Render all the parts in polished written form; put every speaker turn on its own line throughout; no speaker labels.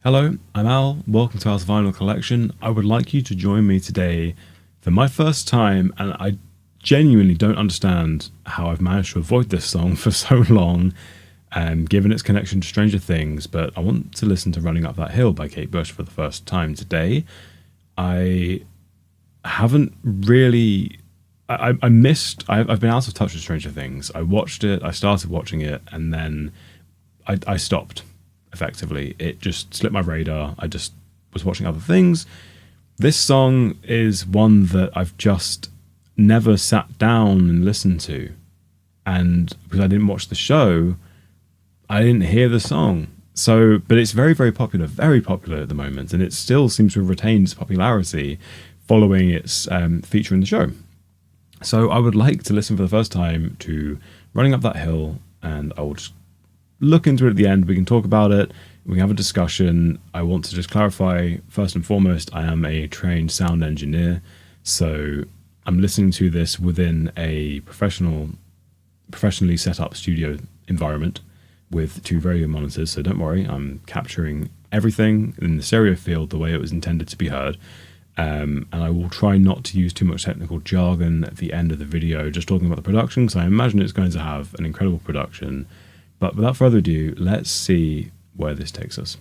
Hello, I'm Al. Welcome to Al's Vinyl Collection. I would like you to join me today for my first time, and I genuinely don't understand how I've managed to avoid this song for so long, given its connection to Stranger Things, but I want to listen to Running Up That Hill by Kate Bush for the first time today. I haven't really... I've been out of touch with Stranger Things. I watched it, I started watching it, and then I stopped. Effectively, it just slipped my radar. I just was watching other things. This song is one that I've just never sat down and listened to, and because I didn't watch the show, I didn't hear the song. So, but it's very, very popular at the moment, and it still seems to have retained its popularity following its feature in the show. So I would like to listen for the first time to Running Up That Hill, and I will just look into it at the end. We can talk about it. We can have a discussion. I want to just clarify, first and foremost, I am a trained sound engineer. So I'm listening to this within a professionally set up studio environment with two very good monitors. So don't worry, I'm capturing everything in the stereo field the way it was intended to be heard. And I will try not to use too much technical jargon at the end of the video, just talking about the production, because I imagine it's going to have an incredible production. But without further ado, let's see where this takes us.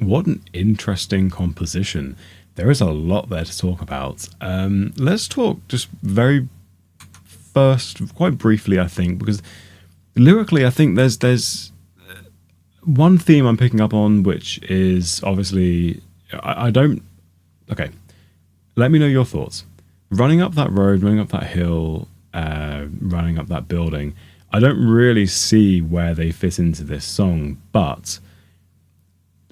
What an interesting composition. There is a lot there to talk about. Let's talk just very first, quite briefly, I think, because lyrically, I think there's one theme I'm picking up on, which is obviously I don't. Okay, let me know your thoughts. Running up that road, running up that hill, running up that building. I don't really see where they fit into this song, but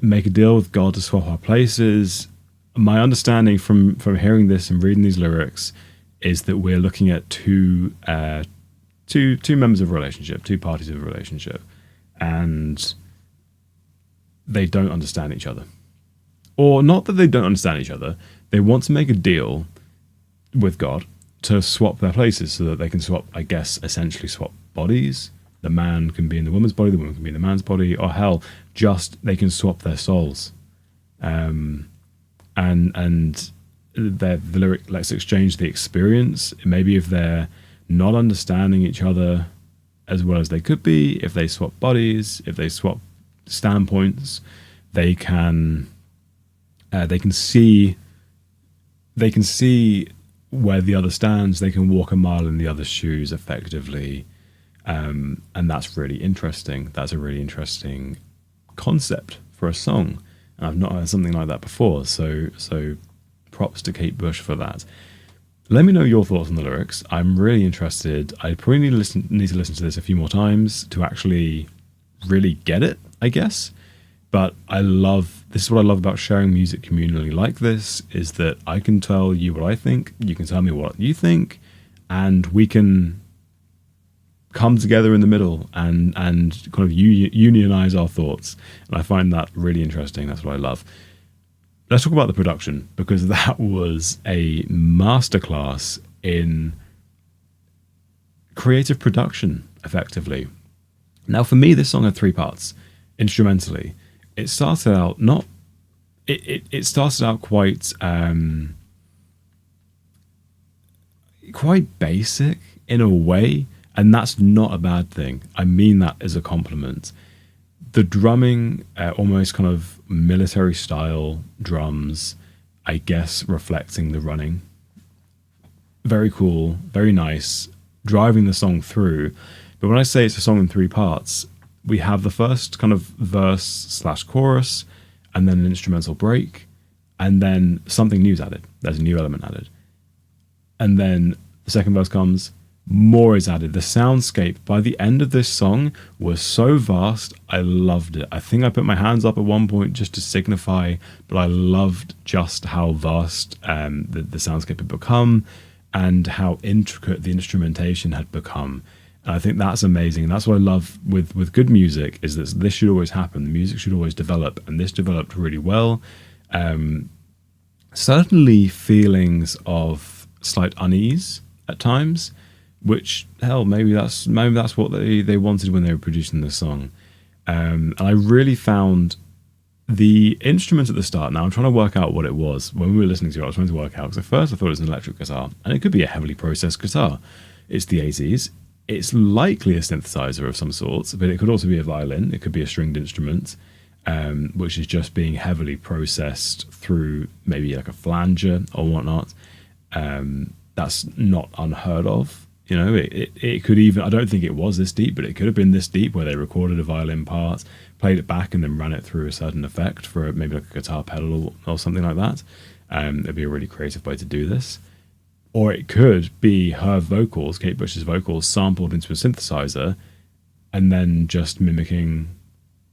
make a deal with God to swap our places. My understanding from hearing this and reading these lyrics is that we're looking at two members of a relationship, two parties of a relationship, and they don't understand each other. Or not that they don't understand each other, they want to make a deal with God to swap their places so that they can swap, I guess, essentially swap bodies. The man can be in the woman's body, the woman can be in the man's body, or hell, just they can swap their souls. And the lyric, let's exchange the experience. Maybe if they're not understanding each other as well as they could be, if they swap bodies, if they swap standpoints, they can see where the other stands. They can walk a mile in the other's shoes effectively, and that's really interesting. That's a really interesting concept for a song, and I've not heard something like that before. So props to Kate Bush for that. Let me know your thoughts on the lyrics. I'm really interested. I probably need to listen to this a few more times to actually really get it, I guess. But this is what I love about sharing music communally like this, is that I can tell you what I think, you can tell me what you think, and we can come together in the middle and kind of unionize our thoughts. And I find that really interesting. That's what I love. Let's talk about the production, because that was a masterclass in creative production, effectively. Now, for me, this song had three parts. Instrumentally, it started out it started out quite basic in a way, and that's not a bad thing. I mean that as a compliment. The drumming, almost kind of military style drums, I guess reflecting the running. Very cool, very nice, driving the song through. But when I say it's a song in three parts, we have the first kind of verse/chorus, and then an instrumental break, and then something new's added. There's a new element added. And then the second verse comes, more is added. The soundscape by the end of this song was so vast, I loved it. I think I put my hands up at one point just to signify, but I loved just how vast the soundscape had become and how intricate the instrumentation had become. And I think that's amazing. And that's what I love with good music, is that this should always happen. The music should always develop, and this developed really well. Certainly feelings of slight unease at times, which, hell, maybe that's what they wanted when they were producing this song. And I really found the instrument at the start. Now I'm trying to work out what it was. When we were listening to it, I was trying to work out, because at first I thought it was an electric guitar, and it could be a heavily processed guitar. It's the 80s. It's likely a synthesizer of some sort, but it could also be a violin. It could be a stringed instrument, which is just being heavily processed through maybe like a flanger or whatnot. That's not unheard of. You know, it could even, I don't think it was this deep, but it could have been this deep where they recorded a violin part, played it back, and then ran it through a certain effect for maybe like a guitar pedal or something like that. It'd be a really creative way to do this. Or it could be her vocals, Kate Bush's vocals, sampled into a synthesizer and then just mimicking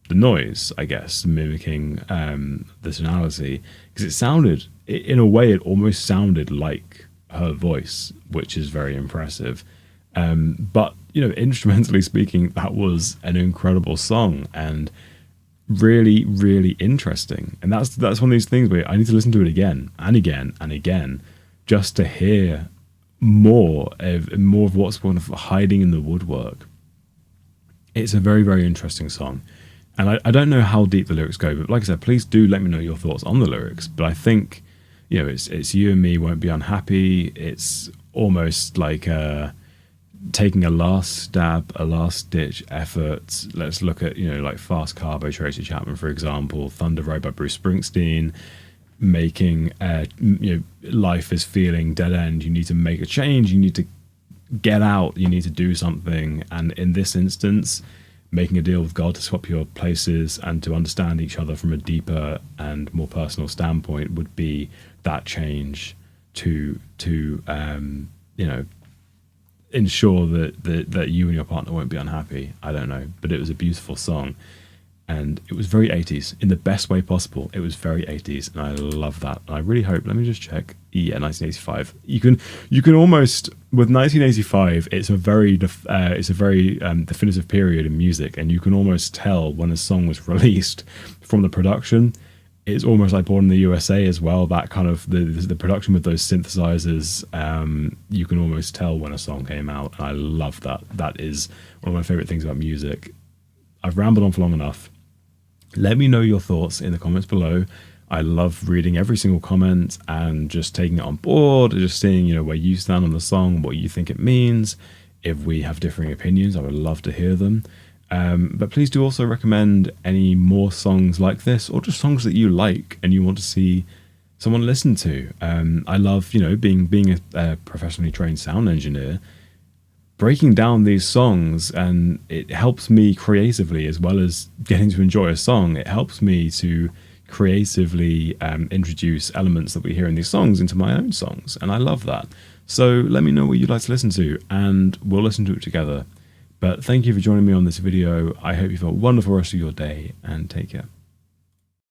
the noise, I guess, mimicking the tonality. Because it sounded, in a way, it almost sounded like her voice, which is very impressive. But, you know, instrumentally speaking, that was an incredible song and really, really interesting. And that's one of these things where I need to listen to it again and again and again, just to hear more of what's kind of hiding in the woodwork. It's a very, very interesting song. And I don't know how deep the lyrics go, but like I said, please do let me know your thoughts on the lyrics. But I think, you know, it's you and me won't be unhappy. It's almost like taking a last stab, a last ditch effort. Let's look at, like Fast Car by Tracy Chapman, for example, Thunder Road by Bruce Springsteen, making, life is feeling dead end. You need to make a change. You need to get out. You need to do something. And in this instance, making a deal with God to swap your places and to understand each other from a deeper and more personal standpoint would be that change to ensure that you and your partner won't be unhappy. I don't know, but it was a beautiful song, and it was very 80s in the best way possible. It was very 80s, and I love that. And I really hope. Let me just check. Yeah, 1985. You can almost, with 1985. It's a very definitive period in music, and you can almost tell when a song was released from the production. It's almost like Born in the USA as well. That kind of the production with those synthesizers, you can almost tell when a song came out. And I love that. That is one of my favorite things about music. I've rambled on for long enough. Let me know your thoughts in the comments below. I love reading every single comment and just taking it on board, just seeing, where you stand on the song, what you think it means. If we have differing opinions, I would love to hear them. But please do also recommend any more songs like this, or just songs that you like and you want to see someone listen to. I love, being a professionally trained sound engineer, breaking down these songs, and it helps me creatively as well as getting to enjoy a song. It helps me to creatively introduce elements that we hear in these songs into my own songs, and I love that. So let me know what you'd like to listen to, and we'll listen to it together. But thank you for joining me on this video. I hope you have a wonderful rest of your day, and take care.